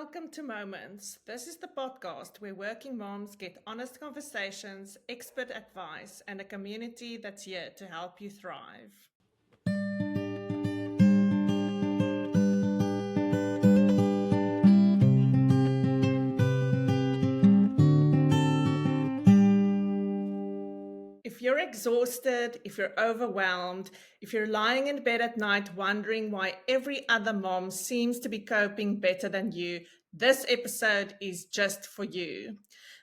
welcome to Moments. This is the podcast where working moms get honest conversations, expert advice, and a community that's here to help you thrive. If you're exhausted, if you're overwhelmed, if you're lying in bed at night wondering why every other mom seems to be coping better than you, this episode is just for you.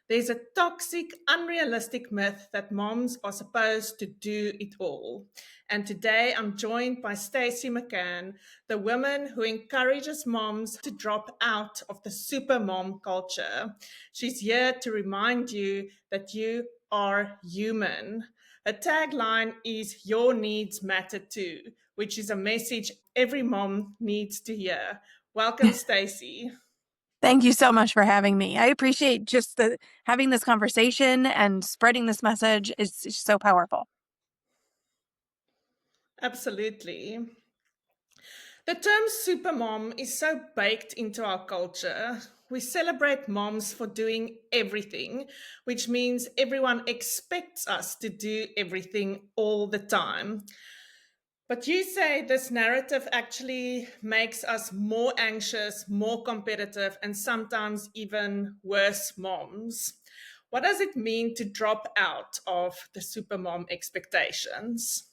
There's a toxic, unrealistic myth that moms are supposed to do it all. And today I'm joined by Stacy McCann, the woman who encourages moms to drop out of the supermom culture. She's here to remind you that you are human. Her tagline is Your Needs Matter Too, which is a message every mom needs to hear. Welcome, Stacy. Thank you so much for having me. I appreciate just having this conversation and spreading this message is so powerful. Absolutely. The term supermom is so baked into our culture. We celebrate moms for doing everything, which means everyone expects us to do everything all the time. But you say this narrative actually makes us more anxious, more competitive, and sometimes even worse moms. What does it mean to drop out of the supermom expectations?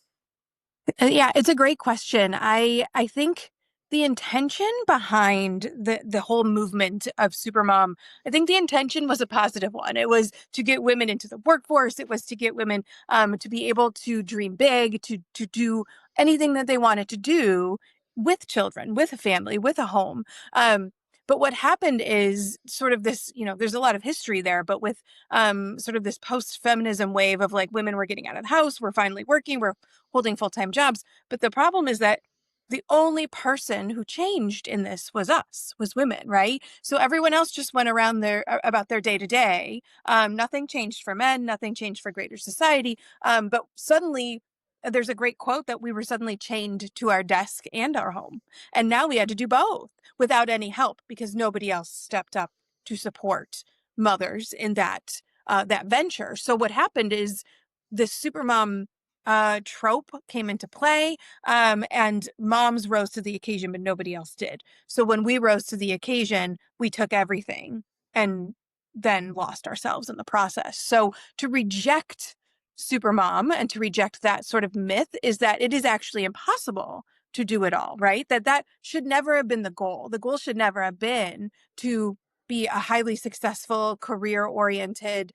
Yeah, it's a great question. I think the intention behind the whole movement of Supermom, I think the intention was a positive one. It was to get women into the workforce. It was to get women to be able to dream big, to do anything that they wanted to do with children, with a family, with a home. But what happened is sort of this, there's a lot of history there, but with sort of this post-feminism wave of like women were getting out of the house, we're finally working, we're holding full-time jobs. But the problem is that the only person who changed in this was women, right? So everyone else just went around about their day to day. Nothing changed for men, nothing changed for greater society. But suddenly there's a great quote that we were suddenly chained to our desk and our home. And now we had to do both without any help because nobody else stepped up to support mothers in that venture. So what happened is this supermom trope came into play, and moms rose to the occasion, but nobody else did. So when we rose to the occasion, we took everything and then lost ourselves in the process. So to reject supermom and to reject that sort of myth is that it is actually impossible to do it all, right? That should never have been the goal. The goal should never have been to be a highly successful, career-oriented,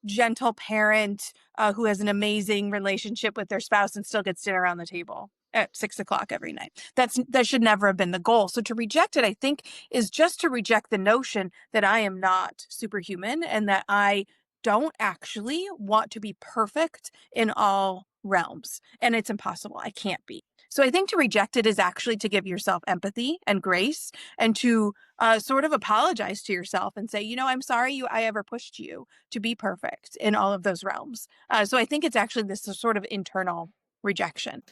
gentle parent who has an amazing relationship with their spouse and still gets dinner on the table at 6:00 every night. That should never have been the goal. So to reject it, I think, is just to reject the notion that I am not superhuman and that I don't actually want to be perfect in all realms. And it's impossible. I can't be. So I think to reject it is actually to give yourself empathy and grace and to sort of apologize to yourself and say, I'm sorry I ever pushed you to be perfect in all of those realms. So I think it's actually this sort of internal rejection.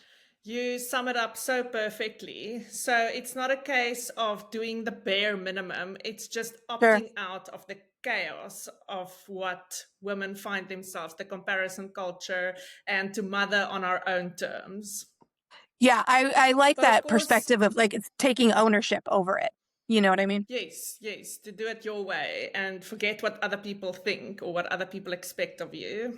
You sum it up so perfectly. So it's not a case of doing the bare minimum, it's just Sure. opting out of the chaos of what women find themselves, the comparison culture, and to mother on our own terms. Yeah, I like But of that course, perspective of like it's taking ownership over it. You know what I mean? yes, to do it your way and forget what other people think or what other people expect of you.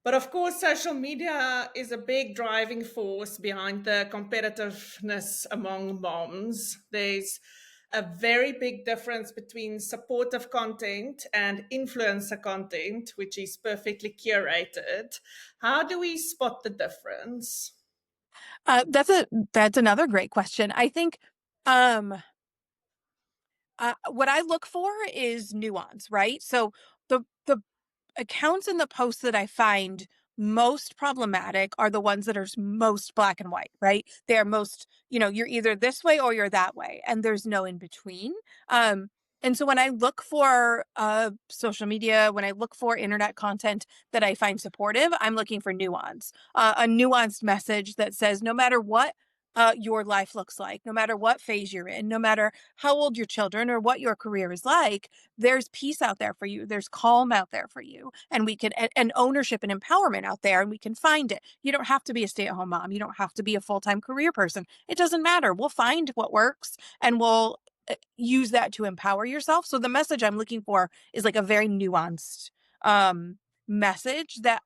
But of course, social media is a big driving force behind the competitiveness among moms. There's a very big difference between supportive content and influencer content, which is perfectly curated. How do we spot the difference? That's another great question. I think um, what I look for is nuance, right? So the accounts and the posts that I find most problematic are the ones that are most black and white, right? They are most, you're either this way or you're that way, and there's no in between. Um, and so when I look for social media, when I look for internet content that I find supportive, I'm looking for nuance, a nuanced message that says no matter what your life looks like, no matter what phase you're in, no matter how old your children or what your career is like, there's peace out there for you. There's calm out there for you. And we can, and ownership and empowerment out there, and we can find it. You don't have to be a stay at home mom. You don't have to be a full time career person. It doesn't matter. We'll find what works and we'll use that to empower yourself. So the message I'm looking for is like a very nuanced message that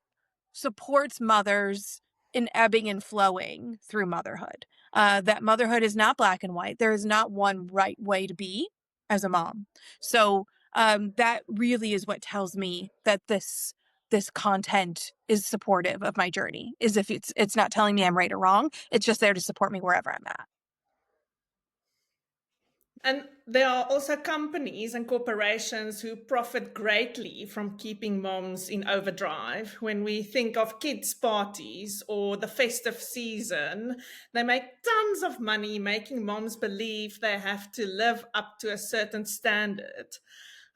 supports mothers in ebbing and flowing through motherhood. That motherhood is not black and white. There is not one right way to be as a mom. So that really is what tells me that this content is supportive of my journey. Is if it's not telling me I'm right or wrong. It's just there to support me wherever I'm at. And there are also companies and corporations who profit greatly from keeping moms in overdrive. When we think of kids' parties or the festive season, they make tons of money making moms believe they have to live up to a certain standard.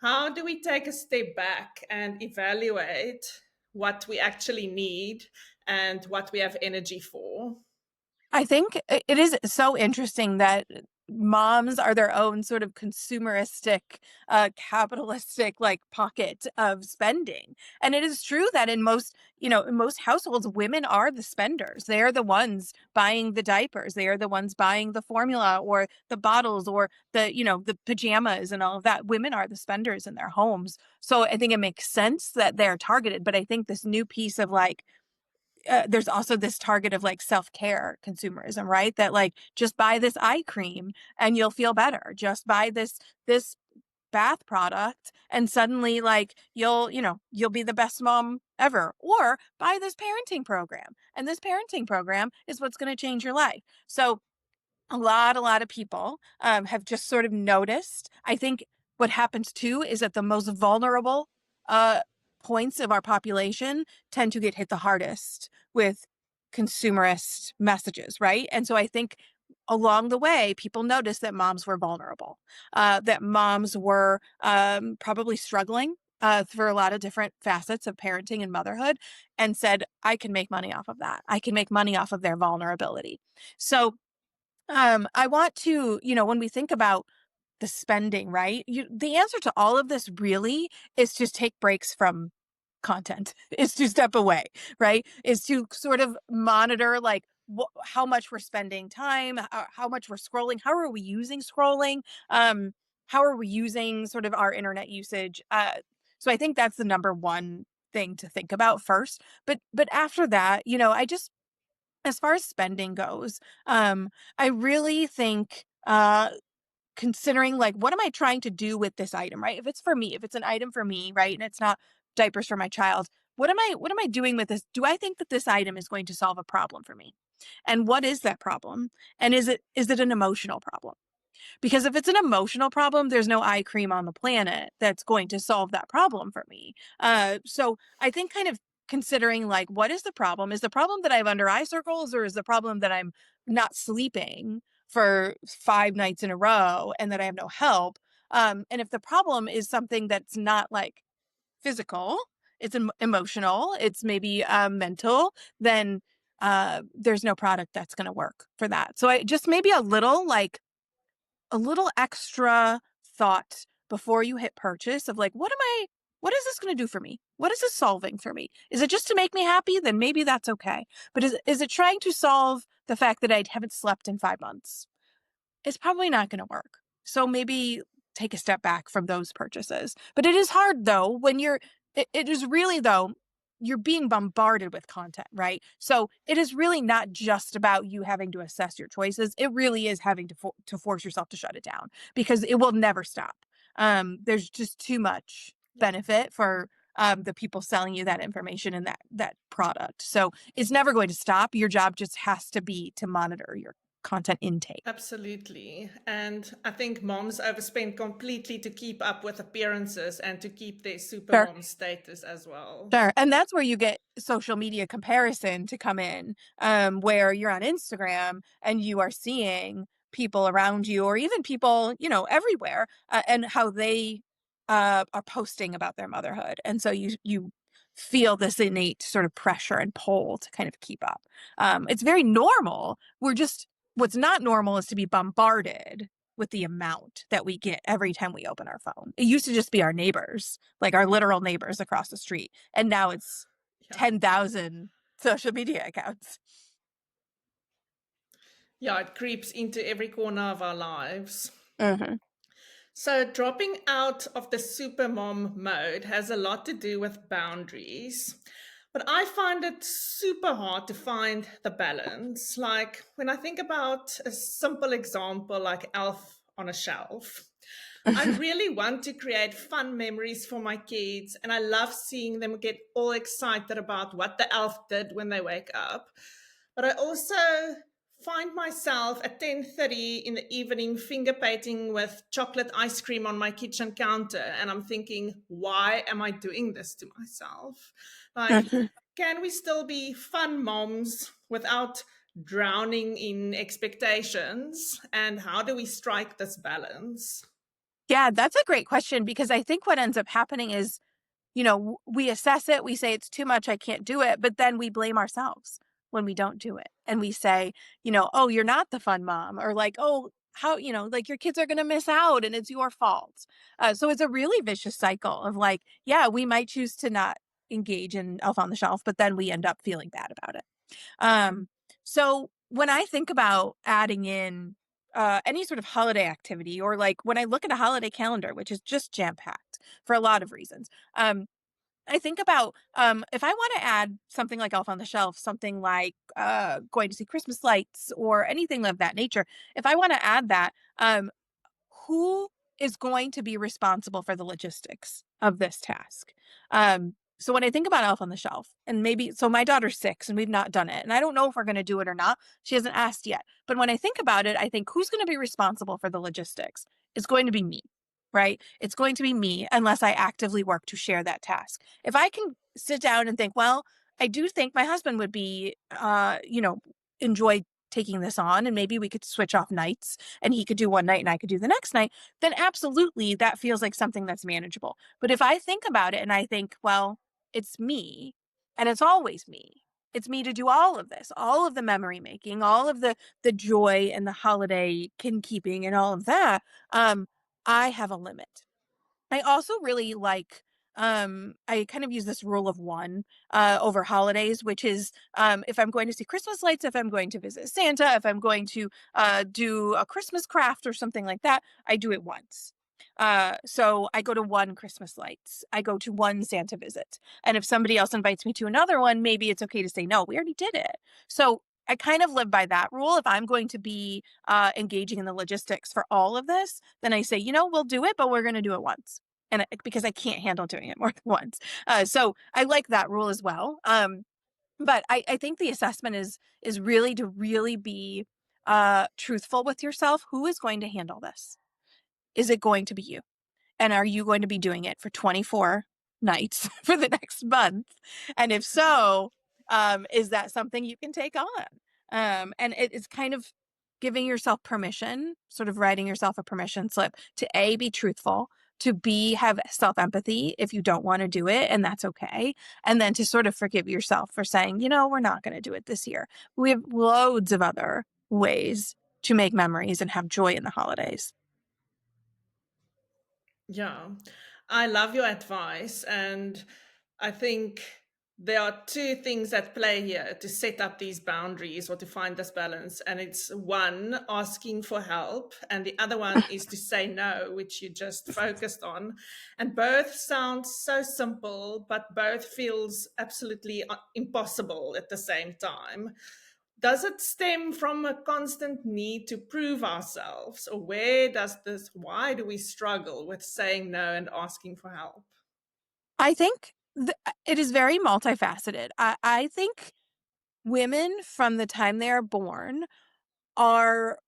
How do we take a step back and evaluate what we actually need and what we have energy for? I think it is so interesting that moms are their own sort of consumeristic, capitalistic like pocket of spending. And it is true that in most households, women are the spenders. They are the ones buying the diapers. They are the ones buying the formula or the bottles or the pajamas and all of that. Women are the spenders in their homes. So I think it makes sense that they're targeted. But I think this new piece of like, there's also this target of like self-care consumerism, right? That like just buy this eye cream and you'll feel better. Just buy this bath product and suddenly like you'll be the best mom ever. Or buy this parenting program. And this parenting program is what's going to change your life. So a lot of people have just sort of noticed. I think what happens too is that the most vulnerable uh, points of our population tend to get hit the hardest with consumerist messages, right? And so I think along the way, people noticed that moms were vulnerable, that moms were probably struggling for a lot of different facets of parenting and motherhood, and said, I can make money off of that. I can make money off of their vulnerability. So I want to, when we think about the spending, right? The answer to all of this really is just take breaks from content, is to step away, right? Is to sort of monitor like how much we're spending time, how much we're scrolling, how are we using scrolling, how are we using sort of our internet usage. So I think that's the number one thing to think about first. But after that, I just as far as spending goes, I really think considering like what am I trying to do with this item, right? If it's for me, if it's an item for me, right, and it's not diapers for my child, what am I doing with this? Do I think that this item is going to solve a problem for me? And what is that problem? And is it an emotional problem? Because if it's an emotional problem, there's no eye cream on the planet that's going to solve that problem for me. So I think kind of considering like, what is the problem? Is the problem that I have under eye circles, or is the problem that I'm not sleeping for 5 nights in a row and that I have no help? And if the problem is something that's not like physical, it's emotional, it's maybe mental, then there's no product that's going to work for that. So I just maybe a little extra thought before you hit purchase of like, what is this going to do for me? What is this solving for me? Is it just to make me happy? Then maybe that's okay. But is it trying to solve the fact that I haven't slept in 5 months? It's probably not going to work. So maybe take a step back from those purchases. But it is hard though when it is really though, you're being bombarded with content, right? So it is really not just about you having to assess your choices. It really is having to force yourself to shut it down because it will never stop. There's just too much benefit for the people selling you that information and that product. So it's never going to stop. Your job just has to be to monitor your content intake. Absolutely. And I think moms overspend completely to keep up with appearances and to keep their Sure. supermom status as well. Sure. And that's where you get social media comparison to come in, where you're on Instagram and you are seeing people around you or even people, everywhere, and how they are posting about their motherhood. And so you feel this innate sort of pressure and pull to kind of keep up. It's very normal. What's not normal is to be bombarded with the amount that we get every time we open our phone. It used to just be our neighbors, like our literal neighbors across the street. And now it's Yeah. 10,000 social media accounts. Yeah, it creeps into every corner of our lives. Mm-hmm. So, dropping out of the supermom mode has a lot to do with boundaries. But I find it super hard to find the balance. Like when I think about a simple example like Elf on a Shelf, I really want to create fun memories for my kids, and I love seeing them get all excited about what the elf did when they wake up. But I also find myself at 10:30 in the evening finger painting with chocolate ice cream on my kitchen counter, and I'm thinking, why am I doing this to myself? Like, can we still be fun moms without drowning in expectations? And how do we strike this balance? Yeah, that's a great question, because I think what ends up happening is, we assess it, we say it's too much, I can't do it, but then we blame ourselves when we don't do it. And we say, oh, you're not the fun mom, or like, oh, how, like your kids are going to miss out and it's your fault. So it's a really vicious cycle of like, yeah, we might choose to not engage in Elf on the Shelf, but then we end up feeling bad about it. Um, so when I think about adding in any sort of holiday activity, or like when I look at a holiday calendar, which is just jam packed for a lot of reasons, I think about if I want to add something like Elf on the Shelf, something like going to see Christmas lights or anything of that nature. If I want to add that, who is going to be responsible for the logistics of this task? So when I think about Elf on the Shelf, and maybe, so my daughter's 6 and we've not done it, and I don't know if we're going to do it or not. She hasn't asked yet. But when I think about it, I think who's going to be responsible for the logistics? It's going to be me, right? It's going to be me unless I actively work to share that task. If I can sit down and think, well, I do think my husband would be, enjoy taking this on, and maybe we could switch off nights and he could do one night and I could do the next night, then absolutely that feels like something that's manageable. But if I think about it and I think, well, it's me, and it's always me. It's me to do all of this, all of the memory making, all of the joy and the holiday kin keeping and all of that. I have a limit. I also really like, I kind of use this rule of one over holidays, which is, if I'm going to see Christmas lights, if I'm going to visit Santa, if I'm going to do a Christmas craft or something like that, I do it once. So I go to one Christmas lights, I go to one Santa visit. And if somebody else invites me to another one, maybe it's okay to say, no, we already did it. So I kind of live by that rule. If I'm going to be engaging in the logistics for all of this, then I say, we'll do it, but we're going to do it once. And because I can't handle doing it more than once. So I like that rule as well. But I think the assessment is really to really be truthful with yourself. Who is going to handle this? Is it going to be you? And are you going to be doing it for 24 nights for the next month? And if so, is that something you can take on? And it's kind of giving yourself permission, sort of writing yourself a permission slip to A, be truthful, to B, have self empathy if you don't want to do it, and that's okay. And then to sort of forgive yourself for saying, we're not going to do it this year. We have loads of other ways to make memories and have joy in the holidays. Yeah, I love your advice. And I think there are two things at play here to set up these boundaries or to find this balance. And it's one, asking for help, and the other one is to say no, which you just focused on. And both sound so simple, but both feels absolutely impossible at the same time. Does it stem from a constant need to prove ourselves, or why do we struggle with saying no and asking for help? I think it is very multifaceted. I think women from the time they are born are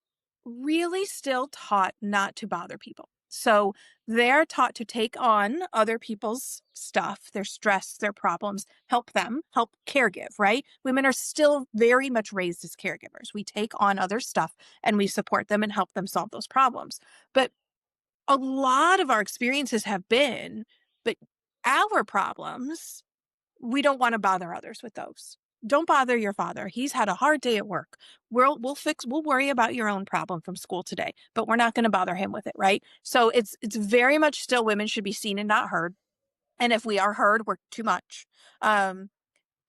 really still taught not to bother people. So they're taught to take on other people's stuff, their stress, their problems, help them, help caregive, right? Women are still very much raised as caregivers. We take on other stuff and we support them and help them solve those problems. But a lot of our experiences have been, but our problems, we don't want to bother others with those. don't bother your father. He's had a hard day at work. We'll worry about your own problem from school today, but we're not going to bother him with it, right? So it's very much still women should be seen and not heard. And if we are heard, we're too much. Um,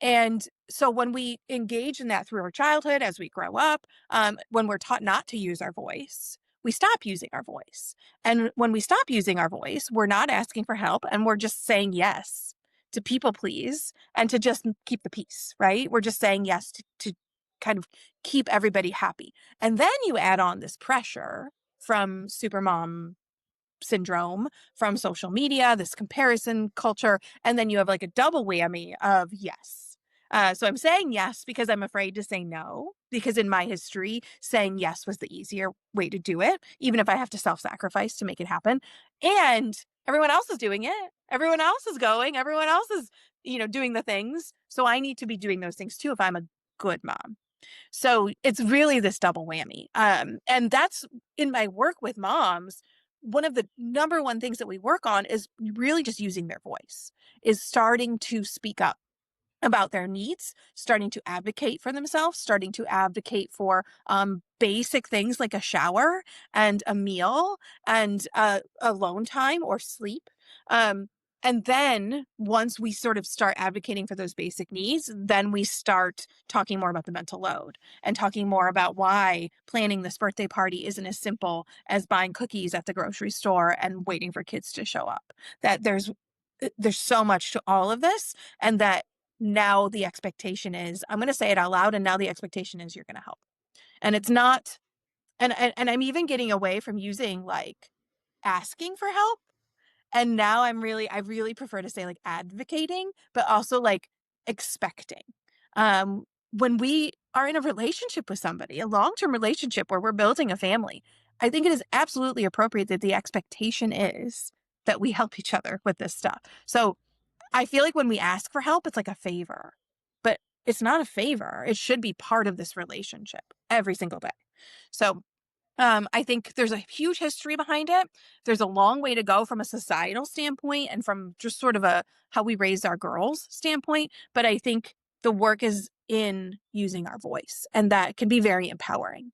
and so when we engage in that through our childhood, as we grow up, when we're taught not to use our voice, we stop using our voice. And when we stop using our voice, we're not asking for help and we're just saying yes to people please and to just keep the peace, right? We're just saying yes to kind of keep everybody happy. And then you add on this pressure from supermom syndrome, from social media, this comparison culture, and then you have like a double whammy of yes. So I'm saying yes because I'm afraid to say no, because in my history, saying yes was the easier way to do it, even if I have to self-sacrifice to make it happen. And everyone else is doing it. Everyone else is going. Everyone else is, doing the things. So I need to be doing those things too if I'm a good mom. So it's really this double whammy. And that's in my work with moms. One of the number one things that we work on is really just using their voice, is starting to speak up about their needs, starting to advocate for themselves, starting to advocate for basic things like a shower and a meal and alone time or sleep. Um, and then once we sort of start advocating for those basic needs, then we start talking more about the mental load and talking more about why planning this birthday party isn't as simple as buying cookies at the grocery store and waiting for kids to show up. That there's so much to all of this, and that now the expectation is, I'm going to say it out loud, and now the expectation is you're going to help. And it's not, and I'm even getting away from using like asking for help. And now I really prefer to say like advocating, but also like expecting. When we are in a relationship with somebody, a long-term relationship where we're building a family, I think it is absolutely appropriate that the expectation is that we help each other with this stuff. So I feel like when we ask for help, it's like a favor, but it's not a favor. It should be part of this relationship every single day. So I think there's a huge history behind it. There's a long way to go from a societal standpoint and from just sort of a how we raise our girls standpoint. But I think the work is in using our voice, and that can be very empowering.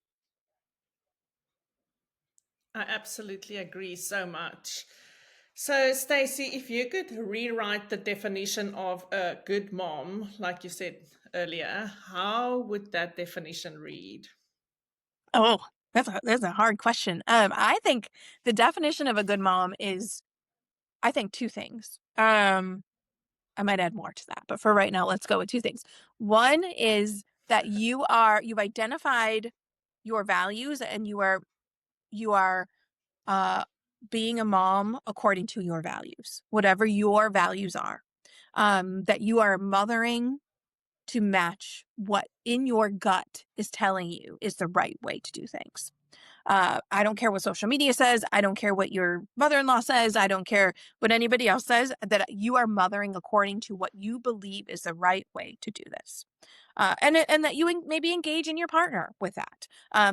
I absolutely agree so much. So, Stacy, if you could rewrite the definition of a good mom, like you said earlier, how would that definition read? Oh, that's a hard question. I think the definition of a good mom is, I think, two things. I might add more to that, but for right now, let's go with two things. One is that you've identified your values, and you are uh, being a mom according to your values, whatever your values are. That you are mothering to match what in your gut is telling you is the right way to do things. I don't care what social media says. I don't care what your mother-in-law says. I don't care what anybody else says, that you are mothering according to what you believe is the right way to do this. And that you maybe engage in your partner with that,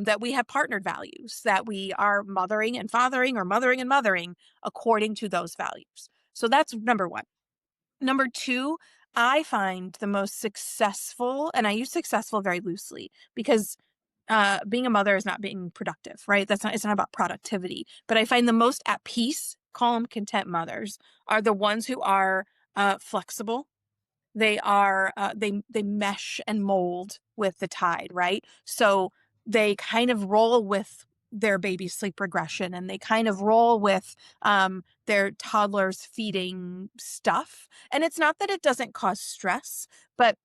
that we have partnered values, that we are mothering and fathering or mothering and mothering according to those values. So that's number one. Number two, I find the most successful, and I use successful very loosely because being a mother is not being productive, right? It's not about productivity. But I find the most at peace, calm, content mothers are the ones who are flexible. They are they mesh and mold with the tide, right? So they kind of roll with their baby's sleep regression, and they kind of roll with their toddler's feeding stuff. And it's not that it doesn't cause stress, but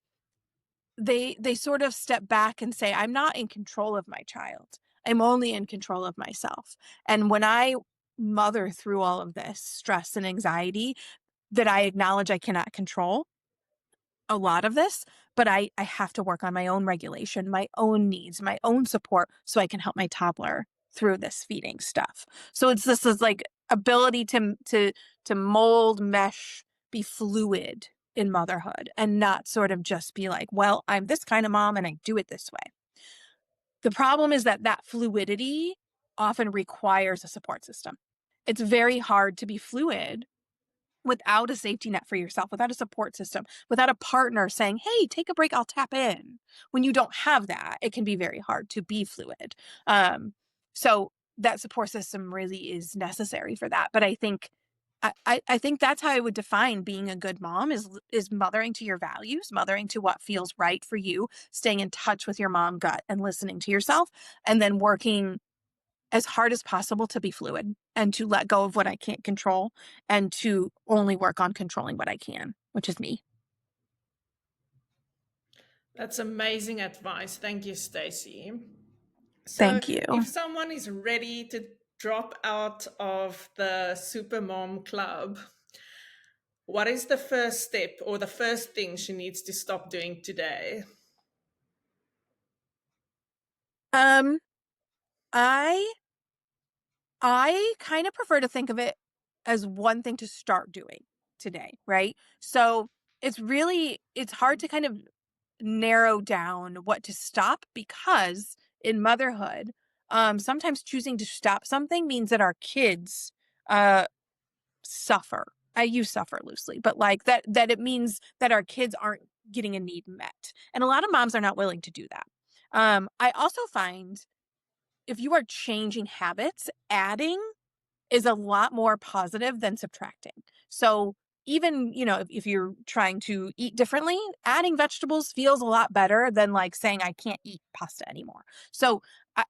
they sort of step back and say, I'm not in control of my child. I'm only in control of myself. And when I mother through all of this stress and anxiety that I acknowledge I cannot control a lot of this, but I have to work on my own regulation, my own needs, my own support so I can help my toddler through this feeding stuff. So it's this is like ability to mold, mesh, be fluid in motherhood, and not sort of just be like, well, I'm this kind of mom and I do it this way. The problem is that that fluidity often requires a support system. It's very hard to be fluid without a safety net for yourself, without a support system, without a partner saying, hey, take a break, I'll tap in. When you don't have that, it can be very hard to be fluid. So that support system really is necessary for that. But I think I think that's how I would define being a good mom is mothering to your values, mothering to what feels right for you, staying in touch with your mom gut and listening to yourself, and then working as hard as possible to be fluid and to let go of what I can't control and to only work on controlling what I can, which is me. That's amazing advice. Thank you, Stacy. So, Thank you. if someone is ready to drop out of the Supermom club, what is the first step or the first thing she needs to stop doing today? Um, I I kind of prefer to think of it as one thing to start doing today, right? So it's hard to kind of narrow down what to stop because in motherhood, sometimes choosing to stop something means that our kids uh suffer. I use suffer loosely, but like that it means that our kids aren't getting a need met. And a lot of moms are not willing to do that. I also find if you are changing habits, adding is a lot more positive than subtracting. So even, if you're trying to eat differently, adding vegetables feels a lot better than like saying I can't eat pasta anymore. So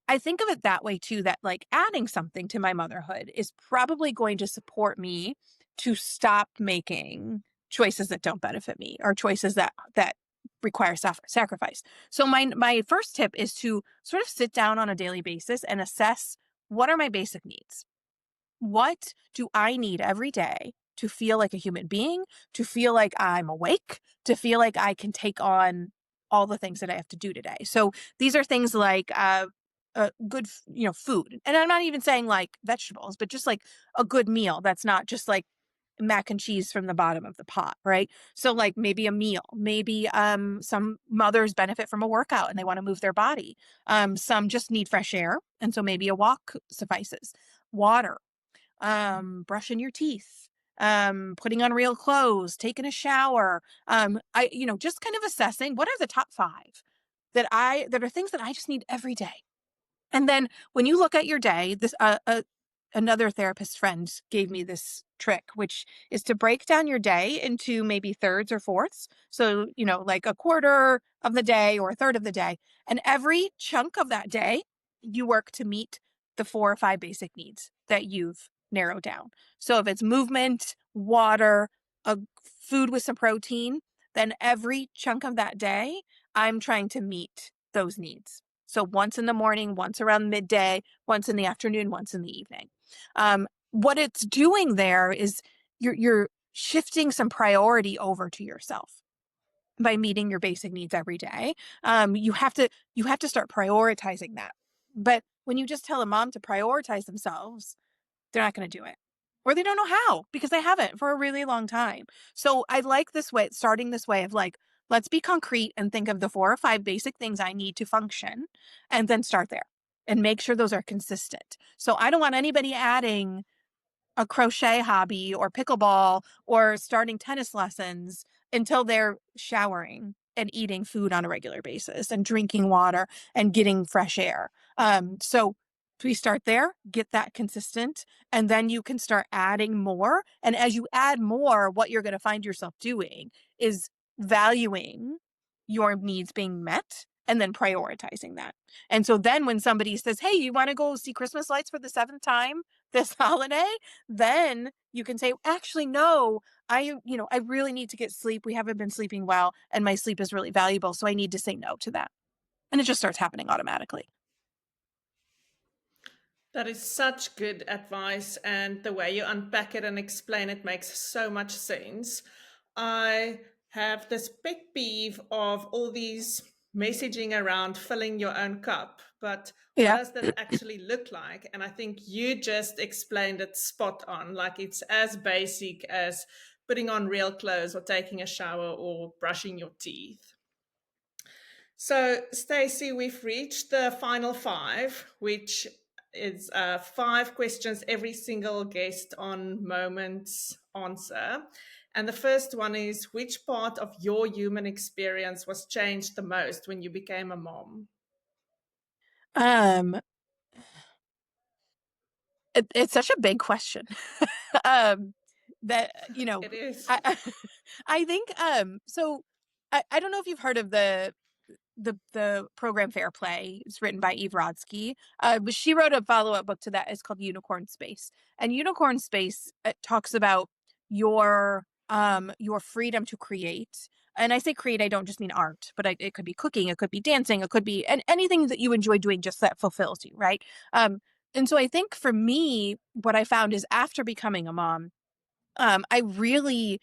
I think of it that way too, that like adding something to my motherhood is probably going to support me to stop making choices that don't benefit me or choices that require sacrifice. So my first tip is to sort of sit down on a daily basis and assess what are my basic needs. What do I need every day to feel like a human being, to feel like I'm awake, to feel like I can take on all the things that I have to do today? So these are things like good, food. And I'm not even saying like vegetables, but just like a good meal that's not just like mac and cheese from the bottom of the pot, right? So like maybe a meal, maybe some mothers benefit from a workout and they want to move their body. Some just need fresh air, and so maybe a walk suffices. Water, brushing your teeth, putting on real clothes, taking a shower. Just kind of assessing what are the top 5 that are things that I just need every day. And then when you look at your day, another therapist friend gave me this trick, which is to break down your day into maybe thirds or fourths. So, like a quarter of the day or a third of the day. And every chunk of that day, you work to meet the 4 or 5 basic needs that you've narrowed down. So if it's movement, water, a food with some protein, then every chunk of that day, I'm trying to meet those needs. So once in the morning, once around midday, once in the afternoon, once in the evening. What it's doing there is you're shifting some priority over to yourself by meeting your basic needs every day. You have to start prioritizing that. But when you just tell a mom to prioritize themselves, they're not going to do it. Or they don't know how because they haven't for a really long time. So I like this way, starting this way of like, let's be concrete and think of the 4 or 5 basic things I need to function and then start there and make sure those are consistent. So I don't want anybody adding a crochet hobby or pickleball or starting tennis lessons until they're showering and eating food on a regular basis and drinking water and getting fresh air. So we start there, get that consistent, and then you can start adding more. And as you add more, what you're going to find yourself doing is valuing your needs being met and then prioritizing that. And so then when somebody says, hey, you want to go see Christmas lights for the 7th time this holiday? Then you can say, actually, no, I really need to get sleep. We haven't been sleeping well, and my sleep is really valuable. So I need to say no to that. And it just starts happening automatically. That is such good advice, and the way you unpack it and explain it makes so much sense. I have this big peeve of all these messaging around filling your own cup, but what Yeah. does that actually look like? And I think you just explained it spot on. Like it's as basic as putting on real clothes or taking a shower or brushing your teeth. So, Stacy, we've reached the final 5, which It's 5 questions every single guest on Moments answer. And the first one is, which part of your human experience was changed the most when you became a mom? Um, it's such a big question. um, that It is. I think so. I don't know if you've heard of the program Fair Play. It's written by Eve Rodsky. But she wrote a follow-up book to that. It's called Unicorn Space. And Unicorn Space talks about your freedom to create. And I say create, I don't just mean art, but it could be cooking, it could be dancing, it could be anything that you enjoy doing just that fulfills you, right? Um, and so I think for me, what I found is after becoming a mom, I really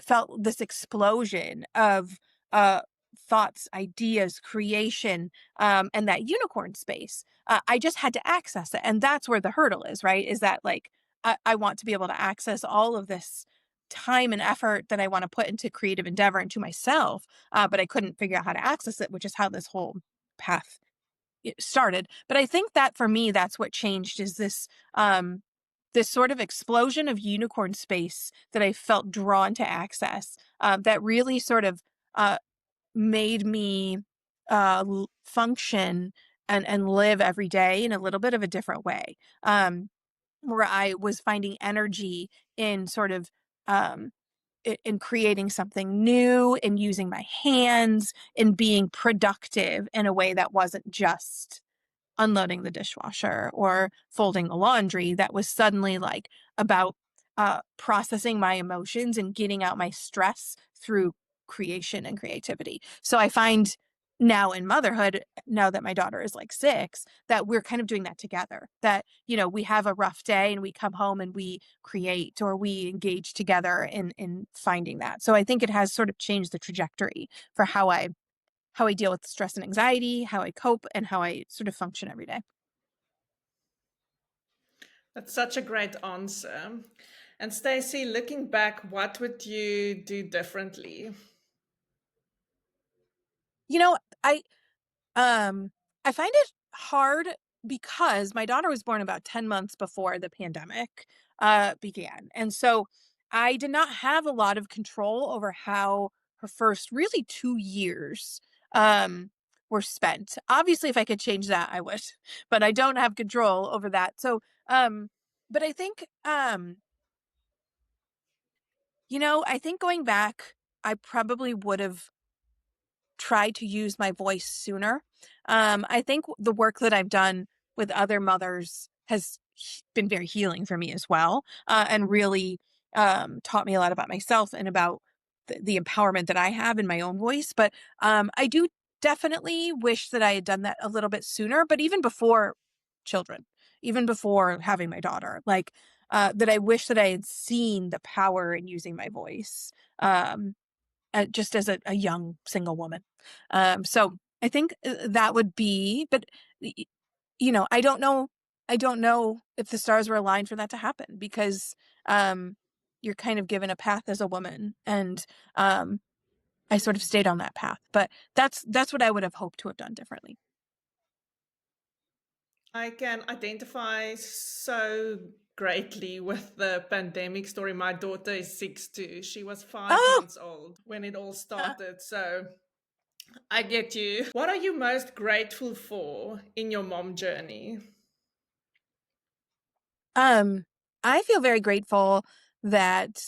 felt this explosion of uh thoughts, ideas, creation, and that unicorn space. I just had to access it, and that's where the hurdle is, right? Is that like I want to be able to access all of this time and effort that I want to put into creative endeavor into myself, but I couldn't figure out how to access it, which is how this whole path it started. But I think that for me, that's what changed is this sort of explosion of unicorn space that I felt drawn to access, that really sort of uh, made me function and live every day in a little bit of a different way, where I was finding energy in sort of um, in creating something new, in using my hands, in being productive in a way that wasn't just unloading the dishwasher or folding the laundry. That was suddenly like about processing my emotions and getting out my stress through creation and creativity. So I find now in motherhood, now that my daughter is like 6, that we're kind of doing that together. That, we have a rough day and we come home and we create or we engage together in finding that. So I think it has sort of changed the trajectory for how I deal with stress and anxiety, how I cope, and how I sort of function every day. That's such a great answer. And Stacy, looking back, what would you do differently? You know, I um I find it hard because my daughter was born about 10 months before the pandemic began. And so I did not have a lot of control over how her first really 2 years um were spent. Obviously if I could change that I would, but I don't have control over that. So but I think I think going back, I probably would have tried to use my voice sooner. I think the work that I've done with other mothers has been very healing for me as well, and really taught me a lot about myself and about the empowerment that I have in my own voice. But I do definitely wish that I had done that a little bit sooner, but even before children, even before having my daughter, like that I wish that I had seen the power in using my voice. Just as a young single woman. So I think that would be, but I don't know. I don't know if the stars were aligned for that to happen because um, you're kind of given a path as a woman, and um, I sort of stayed on that path. But that's what I would have hoped to have done differently. I can identify so greatly with the pandemic story. My daughter is 6 too. She was five Oh, months old when it all uh, started. So I get you. What are you most grateful for in your mom journey? Um, I feel very grateful that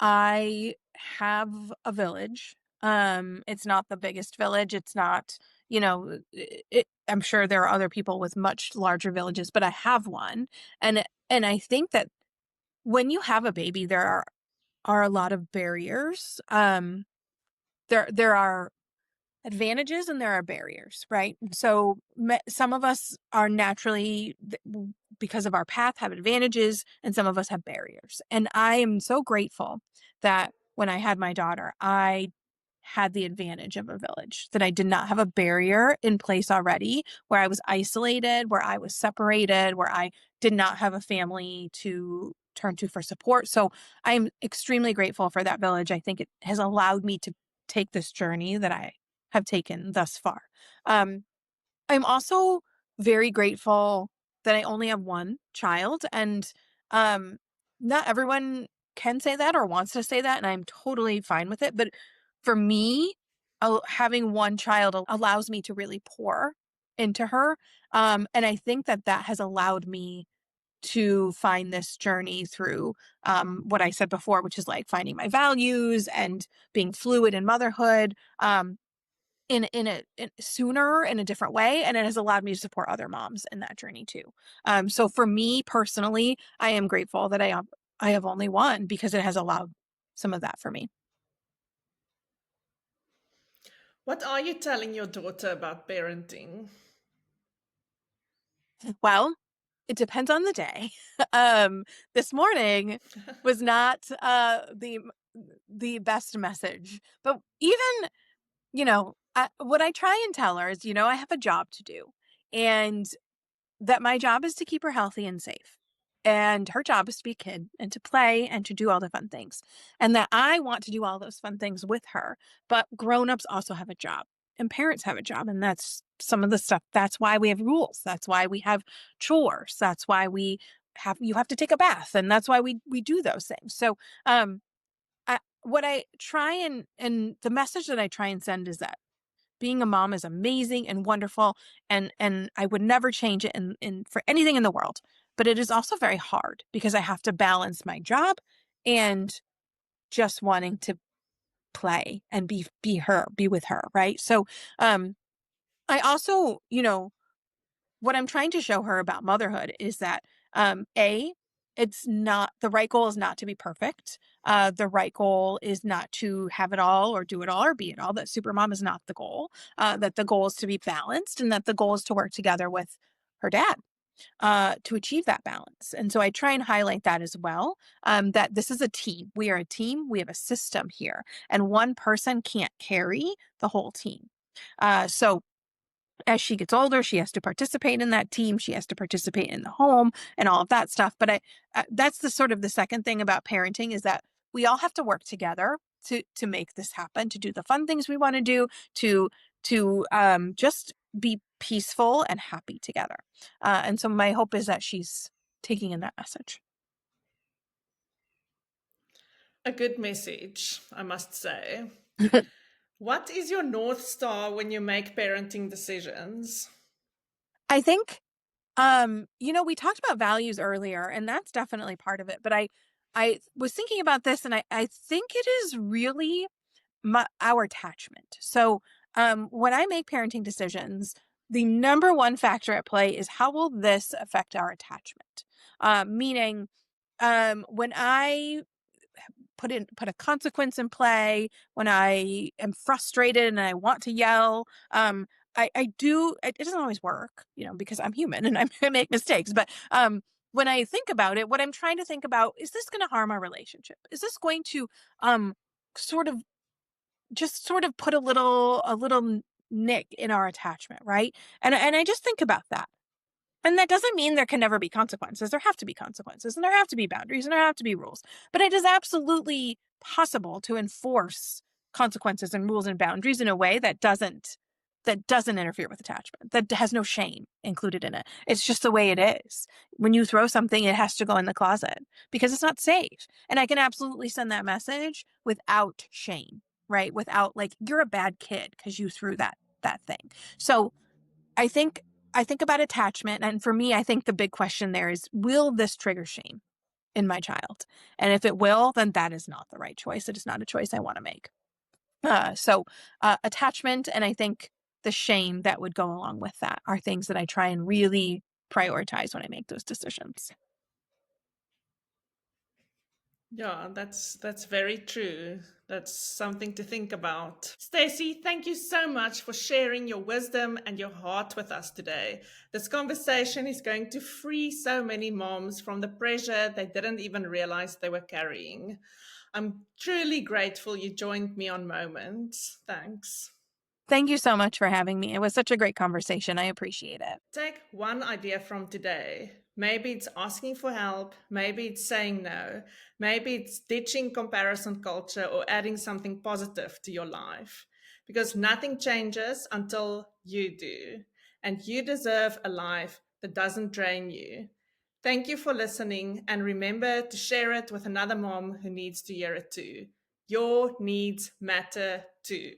I have a village. It's not the biggest village. It's not, I'm sure there are other people with much larger villages, but I have one. And I think that when you have a baby, there are a lot of barriers. There are advantages and there are barriers, right? So some of us are naturally, because of our path, have advantages, and some of us have barriers. And I am so grateful that when I had my daughter, I had the advantage of a village, that I did not have a barrier in place already, where I was isolated, where I was separated, where I did not have a family to turn to for support. So I'm extremely grateful for that village. I think it has allowed me to take this journey that I have taken thus far. Um, I'm also very grateful that I only have one child, and not everyone can say that or wants to say that, and I'm totally fine with it. But for me, having one child allows me to really pour into her. And I think that that has allowed me to find this journey through what I said before, which is like finding my values and being fluid in motherhood. In sooner in a different way, and it has allowed me to support other moms in that journey too. So for me personally, I am grateful that I have only one, because it has allowed some of that for me. What are you telling your daughter about parenting? Well, it depends on the day. This morning was not the best message, but even, what I try and tell her is, I have a job to do, and that my job is to keep her healthy and safe. And her job is to be a kid and to play and to do all the fun things. And that I want to do all those fun things with her. But grown-ups also have a job, and parents have a job. And that's some of the stuff. That's why we have rules. That's why we have chores. That's why you have to take a bath. And that's why we do those things. So, what I try and the message that I try and send is that being a mom is amazing and wonderful, and I would never change it in for anything in the world. But it is also very hard, because I have to balance my job and just wanting to play and be with her, right? So I also, what I'm trying to show her about motherhood is that a it's not the right goal is not to be perfect. The right goal is not to have it all or do it all or be it all. That Supermom is not the goal. That the goal is to be balanced, and that the goal is to work together with her dad to achieve that balance. And so I try and highlight that as well. That this is a team. We are a team. We have a system here, and one person can't carry the whole team. So as she gets older, she has to participate in that team. She has to participate in the home and all of that stuff. But that's the sort of the second thing about parenting, is that we all have to work together to make this happen, to do the fun things we want to do, to just be peaceful and happy together. And so my hope is that she's taking in that message. A good message, I must say. What is your North Star when you make parenting decisions? I think we talked about values earlier, and that's definitely part of it. But I was thinking about this, and I think it is really our attachment. So when I make parenting decisions, the number one factor at play is, how will this affect our attachment? Meaning, when I put a consequence in play, when I am frustrated and I want to yell, I do, it doesn't always work, because I'm human and I make mistakes. But when I think about it, what I'm trying to think about, is this going to harm our relationship? Is this going to um sort of sort of put a little nick in our attachment, right? And I just think about that. And that doesn't mean there can never be consequences. There have to be consequences, and there have to be boundaries, and there have to be rules. But it is absolutely possible to enforce consequences and rules and boundaries in a way that doesn't interfere with attachment, that has no shame included in it. It's just the way it is. When you throw something, it has to go in the closet because it's not safe. And I can absolutely send that message without shame, right? Without, like, you're a bad kid because you threw that thing. So I think I think about attachment, and for me, I think the big question there is, will this trigger shame in my child? And if it will, then that is not the right choice. It is not a choice I want to make. So attachment, and I think the shame that would go along with that, are things that I try and really prioritize when I make those decisions. Yeah, that's very true. That's something to think about. Stacy, thank you so much for sharing your wisdom and your heart with us today. This conversation is going to free so many moms from the pressure they didn't even realize they were carrying. I'm truly grateful you joined me on Moments. Thanks. Thank you so much for having me. It was such a great conversation. I appreciate it. Take one idea from today. Maybe it's asking for help. Maybe it's saying no. Maybe it's ditching comparison culture or adding something positive to your life. Because nothing changes until you do. And you deserve a life that doesn't drain you. Thank you for listening, and remember to share it with another mom who needs to hear it too. Your needs matter too.